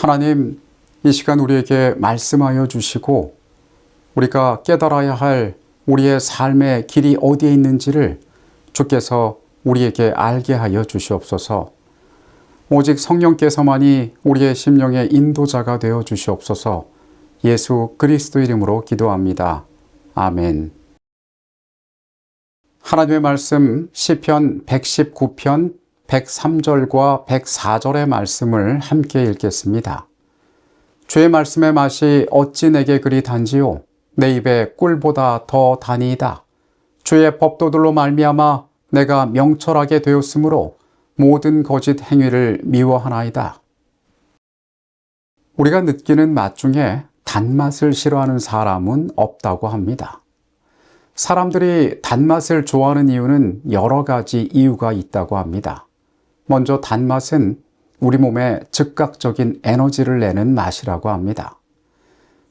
하나님, 이 시간 우리에게 말씀하여 주시고 우리가 깨달아야 할 우리의 삶의 길이 어디에 있는지를 주께서 우리에게 알게 하여 주시옵소서. 오직 성령께서만이 우리의 심령의 인도자가 되어 주시옵소서. 예수 그리스도 이름으로 기도합니다. 아멘. 하나님의 말씀 시편 119편 103절과 104절의 말씀을 함께 읽겠습니다. 주의 말씀의 맛이 어찌 내게 그리 단지요 내 입에 꿀보다 더 다니이다. 주의 법도들로 말미암아 내가 명철하게 되었으므로 모든 거짓 행위를 미워하나이다. 우리가 느끼는 맛 중에 단맛을 싫어하는 사람은 없다고 합니다. 사람들이 단맛을 좋아하는 이유는 여러 가지 이유가 있다고 합니다. 먼저 단맛은 우리 몸에 즉각적인 에너지를 내는 맛이라고 합니다.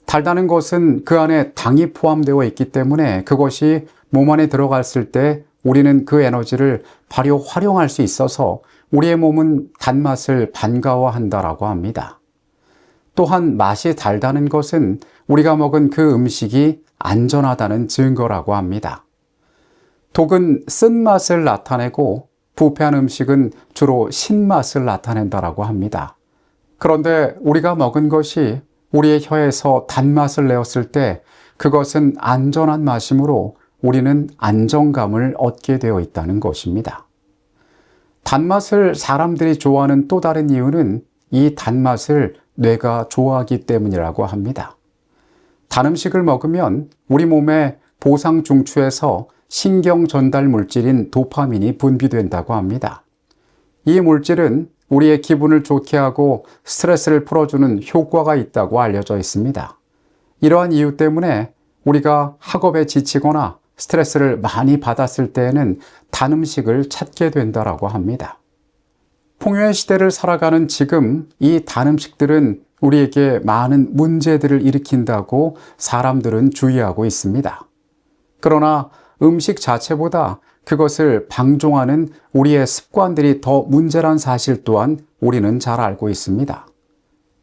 달다는 것은 그 안에 당이 포함되어 있기 때문에 그것이 몸 안에 들어갔을 때 우리는 그 에너지를 바로 활용할 수 있어서 우리의 몸은 단맛을 반가워한다라고 합니다. 또한 맛이 달다는 것은 우리가 먹은 그 음식이 안전하다는 증거라고 합니다. 독은 쓴맛을 나타내고 부패한 음식은 주로 신맛을 나타낸다라고 합니다. 그런데 우리가 먹은 것이 우리의 혀에서 단맛을 내었을 때 그것은 안전한 맛이므로 우리는 안정감을 얻게 되어 있다는 것입니다. 단맛을 사람들이 좋아하는 또 다른 이유는 이 단맛을 뇌가 좋아하기 때문이라고 합니다. 단 음식을 먹으면 우리 몸의 보상 중추에서 신경 전달 물질인 도파민이 분비된다고 합니다. 이 물질은 우리의 기분을 좋게 하고 스트레스를 풀어주는 효과가 있다고 알려져 있습니다. 이러한 이유 때문에 우리가 학업에 지치거나 스트레스를 많이 받았을 때에는 단 음식을 찾게 된다고 합니다. 풍요의 시대를 살아가는 지금 이 단 음식들은 우리에게 많은 문제들을 일으킨다고 사람들은 주의하고 있습니다. 그러나 음식 자체보다 그것을 방종하는 우리의 습관들이 더 문제란 사실 또한 우리는 잘 알고 있습니다.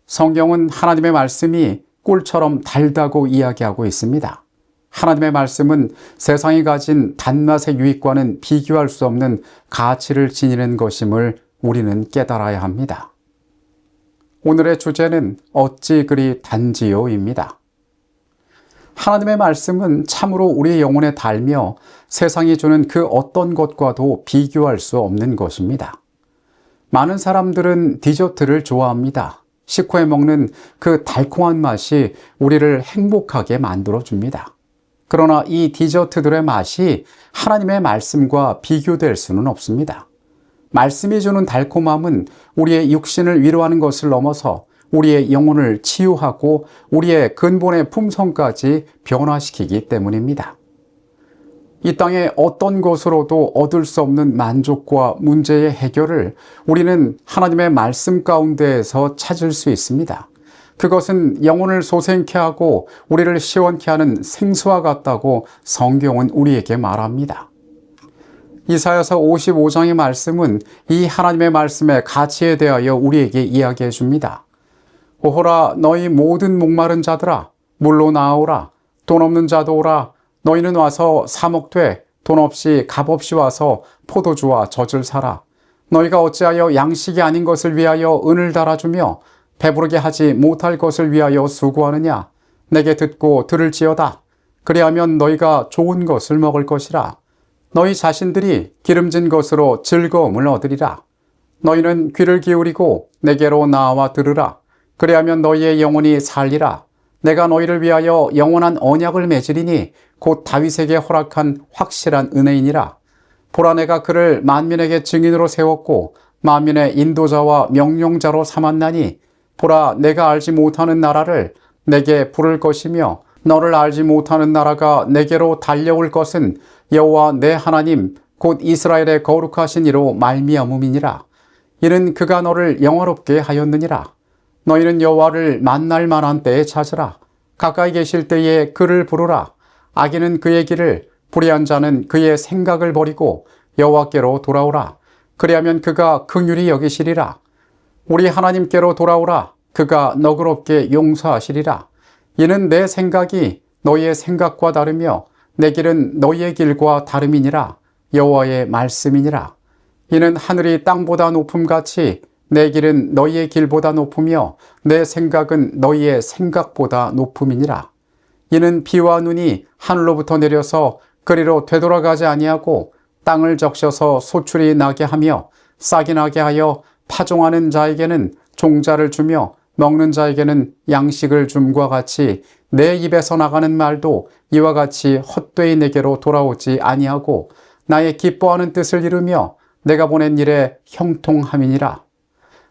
성경은 하나님의 말씀이 꿀처럼 달다고 이야기하고 있습니다. 하나님의 말씀은 세상이 가진 단맛의 유익과는 비교할 수 없는 가치를 지니는 것임을 우리는 깨달아야 합니다. 오늘의 주제는 어찌 그리 단지요입니다. 하나님의 말씀은 참으로 우리의 영혼에 달며 세상이 주는 그 어떤 것과도 비교할 수 없는 것입니다. 많은 사람들은 디저트를 좋아합니다. 식후에 먹는 그 달콤한 맛이 우리를 행복하게 만들어줍니다. 그러나 이 디저트들의 맛이 하나님의 말씀과 비교될 수는 없습니다. 말씀이 주는 달콤함은 우리의 육신을 위로하는 것을 넘어서 우리의 영혼을 치유하고 우리의 근본의 품성까지 변화시키기 때문입니다. 이 땅의 어떤 것으로도 얻을 수 없는 만족과 문제의 해결을 우리는 하나님의 말씀 가운데에서 찾을 수 있습니다. 그것은 영혼을 소생케 하고 우리를 시원케 하는 생수와 같다고 성경은 우리에게 말합니다. 이사야서 55장의 말씀은 이 하나님의 말씀의 가치에 대하여 우리에게 이야기해 줍니다. 오호라 너희 모든 목마른 자들아 물로 나아오라. 돈 없는 자도 오라. 너희는 와서 사 먹되 돈 없이 값 없이 와서 포도주와 젖을 사라. 너희가 어찌하여 양식이 아닌 것을 위하여 은을 달아주며 배부르게 하지 못할 것을 위하여 수고하느냐. 내게 듣고 들을지어다. 그리하면 너희가 좋은 것을 먹을 것이라. 너희 자신들이 기름진 것으로 즐거움을 얻으리라. 너희는 귀를 기울이고 내게로 나와 들으라. 그리하면 너희의 영혼이 살리라. 내가 너희를 위하여 영원한 언약을 맺으리니 곧 다윗에게 허락한 확실한 은혜이니라. 보라 내가 그를 만민에게 증인으로 세웠고 만민의 인도자와 명령자로 삼았나니 보라 내가 알지 못하는 나라를 내게 부를 것이며 너를 알지 못하는 나라가 내게로 달려올 것은 여호와 내 하나님 곧 이스라엘의 거룩하신 이로 말미암음이니라. 이는 그가 너를 영화롭게 하였느니라. 너희는 여호와를 만날 만한 때에 찾으라. 가까이 계실 때에 그를 부르라. 악인은 그의 길을, 불의한 자는 그의 생각을 버리고 여호와께로 돌아오라. 그리하면 그가 긍휼히 여기시리라. 우리 하나님께로 돌아오라. 그가 너그럽게 용서하시리라. 이는 내 생각이 너희의 생각과 다르며 내 길은 너희의 길과 다름이니라. 여호와의 말씀이니라. 이는 하늘이 땅보다 높음같이 내 길은 너희의 길보다 높으며 내 생각은 너희의 생각보다 높음이니라. 이는 비와 눈이 하늘로부터 내려서 그리로 되돌아가지 아니하고 땅을 적셔서 소출이 나게 하며 싹이 나게 하여 파종하는 자에게는 종자를 주며 먹는 자에게는 양식을 줌과 같이 내 입에서 나가는 말도 이와 같이 헛되이 내게로 돌아오지 아니하고 나의 기뻐하는 뜻을 이루며 내가 보낸 일에 형통함이니라.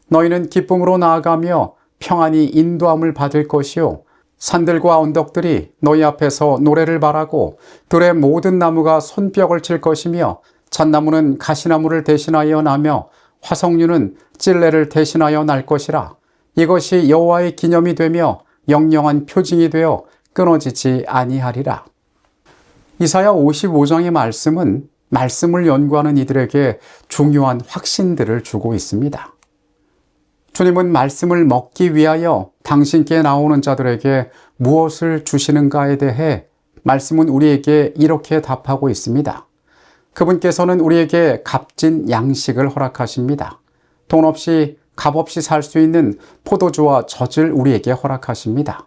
너희는 기쁨으로 나아가며 평안히 인도함을 받을 것이요 산들과 언덕들이 너희 앞에서 노래를 말하고 들의 모든 나무가 손뼉을 칠 것이며 잣나무는 가시나무를 대신하여 나며 화석류는 찔레를 대신하여 날 것이라. 이것이 여호와의 기념이 되며 영영한 표징이 되어 끊어지지 아니하리라. 이사야 55장의 말씀은 말씀을 연구하는 이들에게 중요한 확신들을 주고 있습니다. 주님은 말씀을 먹기 위하여 당신께 나오는 자들에게 무엇을 주시는가에 대해 말씀은 우리에게 이렇게 답하고 있습니다. 그분께서는 우리에게 값진 양식을 허락하십니다. 돈 없이 값 없이 살 수 있는 포도주와 젖을 우리에게 허락하십니다.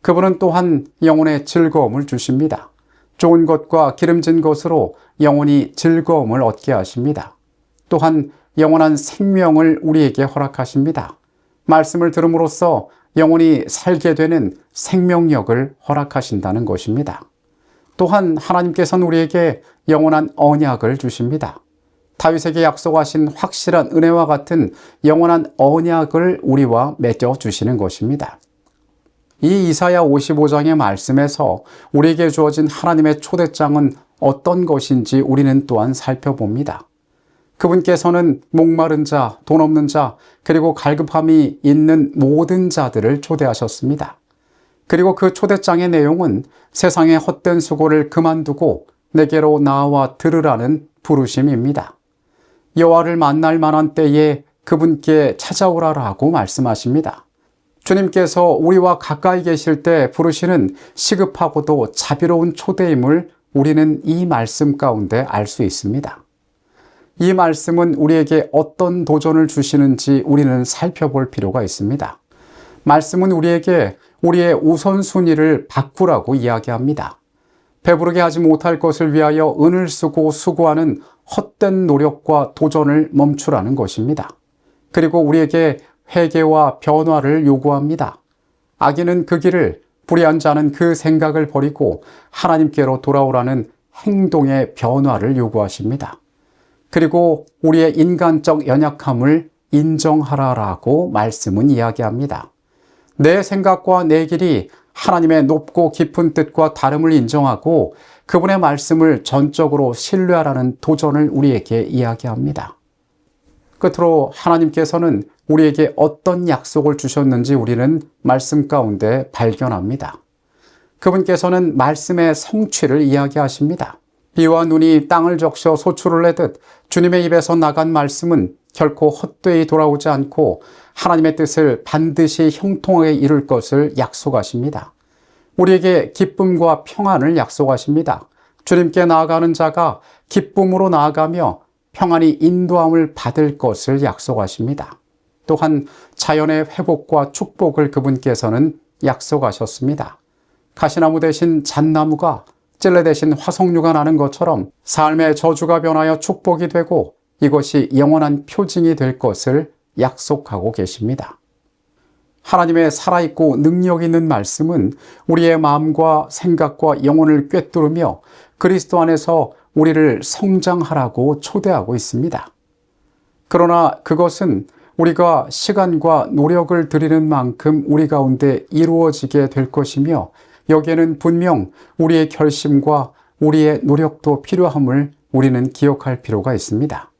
그분은 또한 영혼의 즐거움을 주십니다. 좋은 것과 기름진 것으로 영혼이 즐거움을 얻게 하십니다. 또한 영원한 생명을 우리에게 허락하십니다. 말씀을 들음으로써 영혼이 살게 되는 생명력을 허락하신다는 것입니다. 또한 하나님께서는 우리에게 영원한 언약을 주십니다. 다윗에게 약속하신 확실한 은혜와 같은 영원한 언약을 우리와 맺어 주시는 것입니다. 이 이사야 55장의 말씀에서 우리에게 주어진 하나님의 초대장은 어떤 것인지 우리는 또한 살펴봅니다. 그분께서는 목마른 자, 돈 없는 자, 그리고 갈급함이 있는 모든 자들을 초대하셨습니다. 그리고 그 초대장의 내용은 세상의 헛된 수고를 그만두고 내게로 나와 들으라는 부르심입니다. 여호와를 만날 만한 때에 그분께 찾아오라라고 말씀하십니다. 주님께서 우리와 가까이 계실 때 부르시는 시급하고도 자비로운 초대임을 우리는 이 말씀 가운데 알 수 있습니다. 이 말씀은 우리에게 어떤 도전을 주시는지 우리는 살펴볼 필요가 있습니다. 말씀은 우리에게 우리의 우선순위를 바꾸라고 이야기합니다. 배부르게 하지 못할 것을 위하여 은을 쓰고 수고하는 헛된 노력과 도전을 멈추라는 것입니다. 그리고 우리에게 회개와 변화를 요구합니다. 악인은 그 길을, 불의한 자는 그 생각을 버리고 하나님께로 돌아오라는 행동의 변화를 요구하십니다. 그리고 우리의 인간적 연약함을 인정하라라고 말씀은 이야기합니다. 내 생각과 내 길이 하나님의 높고 깊은 뜻과 다름을 인정하고 그분의 말씀을 전적으로 신뢰하라는 도전을 우리에게 이야기합니다. 끝으로 하나님께서는 우리에게 어떤 약속을 주셨는지 우리는 말씀 가운데 발견합니다. 그분께서는 말씀의 성취를 이야기하십니다. 비와 눈이 땅을 적셔 소출을 내듯 주님의 입에서 나간 말씀은 결코 헛되이 돌아오지 않고 하나님의 뜻을 반드시 형통하게 이룰 것을 약속하십니다. 우리에게 기쁨과 평안을 약속하십니다. 주님께 나아가는 자가 기쁨으로 나아가며 평안히 인도함을 받을 것을 약속하십니다. 또한 자연의 회복과 축복을 그분께서는 약속하셨습니다. 가시나무 대신 잣나무가, 찔레 대신 화석류가 나는 것처럼 삶의 저주가 변하여 축복이 되고 이것이 영원한 표징이 될 것을 약속하고 계십니다. 하나님의 살아있고 능력 있는 말씀은 우리의 마음과 생각과 영혼을 꿰뚫으며 그리스도 안에서 우리를 성장하라고 초대하고 있습니다. 그러나 그것은 우리가 시간과 노력을 들이는 만큼 우리 가운데 이루어지게 될 것이며 여기에는 분명 우리의 결심과 우리의 노력도 필요함을 우리는 기억할 필요가 있습니다.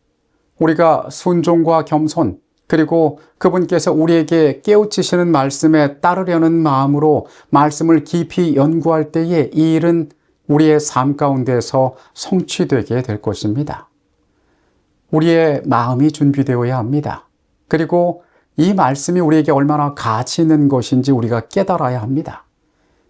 우리가 순종과 겸손, 그리고 그분께서 우리에게 깨우치시는 말씀에 따르려는 마음으로 말씀을 깊이 연구할 때에 이 일은 우리의 삶 가운데서 성취되게 될 것입니다. 우리의 마음이 준비되어야 합니다. 그리고 이 말씀이 우리에게 얼마나 가치 있는 것인지 우리가 깨달아야 합니다.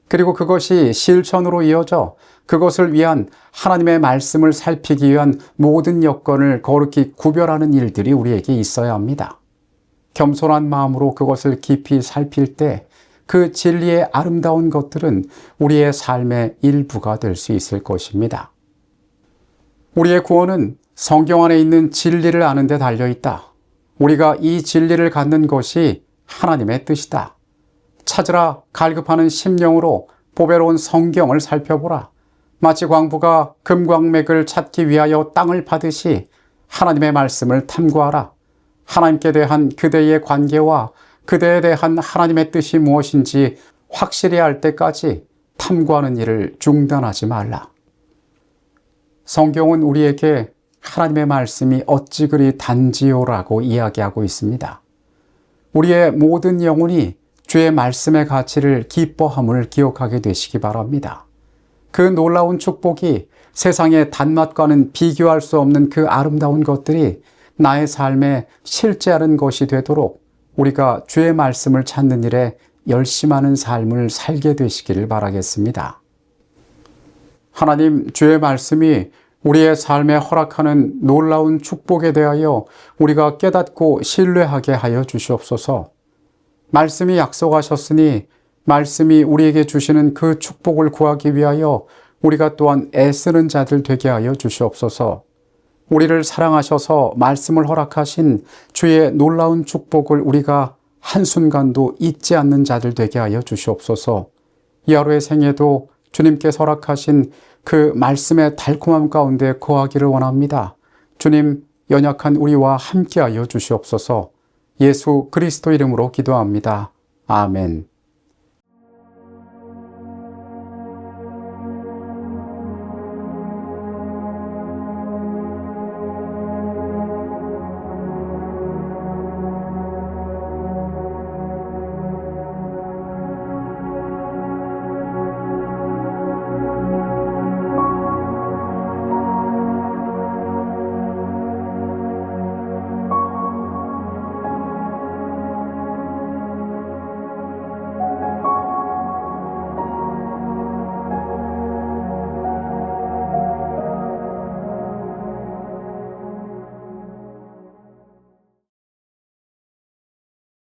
그리고 그것이 실천으로 이어져 그것을 위한 하나님의 말씀을 살피기 위한 모든 여건을 거룩히 구별하는 일들이 우리에게 있어야 합니다. 겸손한 마음으로 그것을 깊이 살필 때 그 진리의 아름다운 것들은 우리의 삶의 일부가 될 수 있을 것입니다. 우리의 구원은 성경 안에 있는 진리를 아는 데 달려 있다. 우리가 이 진리를 갖는 것이 하나님의 뜻이다. 찾으라 갈급하는 심령으로 보배로운 성경을 살펴보라. 마치 광부가 금광맥을 찾기 위하여 땅을 파듯이 하나님의 말씀을 탐구하라. 하나님께 대한 그대의 관계와 그대에 대한 하나님의 뜻이 무엇인지 확실히 알 때까지 탐구하는 일을 중단하지 말라. 성경은 우리에게 하나님의 말씀이 어찌 그리 단지요라고 이야기하고 있습니다. 우리의 모든 영혼이 주의 말씀의 가치를 기뻐함을 기억하게 되시기 바랍니다. 그 놀라운 축복이 세상의 단맛과는 비교할 수 없는 그 아름다운 것들이 나의 삶에 실제하는 것이 되도록 우리가 주의 말씀을 찾는 일에 열심하는 삶을 살게 되시기를 바라겠습니다. 하나님, 주의 말씀이 우리의 삶에 허락하는 놀라운 축복에 대하여 우리가 깨닫고 신뢰하게 하여 주시옵소서. 말씀이 약속하셨으니 말씀이 우리에게 주시는 그 축복을 구하기 위하여 우리가 또한 애쓰는 자들 되게 하여 주시옵소서. 우리를 사랑하셔서 말씀을 허락하신 주의 놀라운 축복을 우리가 한순간도 잊지 않는 자들 되게 하여 주시옵소서. 이 하루의 생애도 주님께서 허락하신 그 말씀의 달콤함 가운데 거하기를 원합니다. 주님, 연약한 우리와 함께하여 주시옵소서. 예수 그리스도 이름으로 기도합니다. 아멘.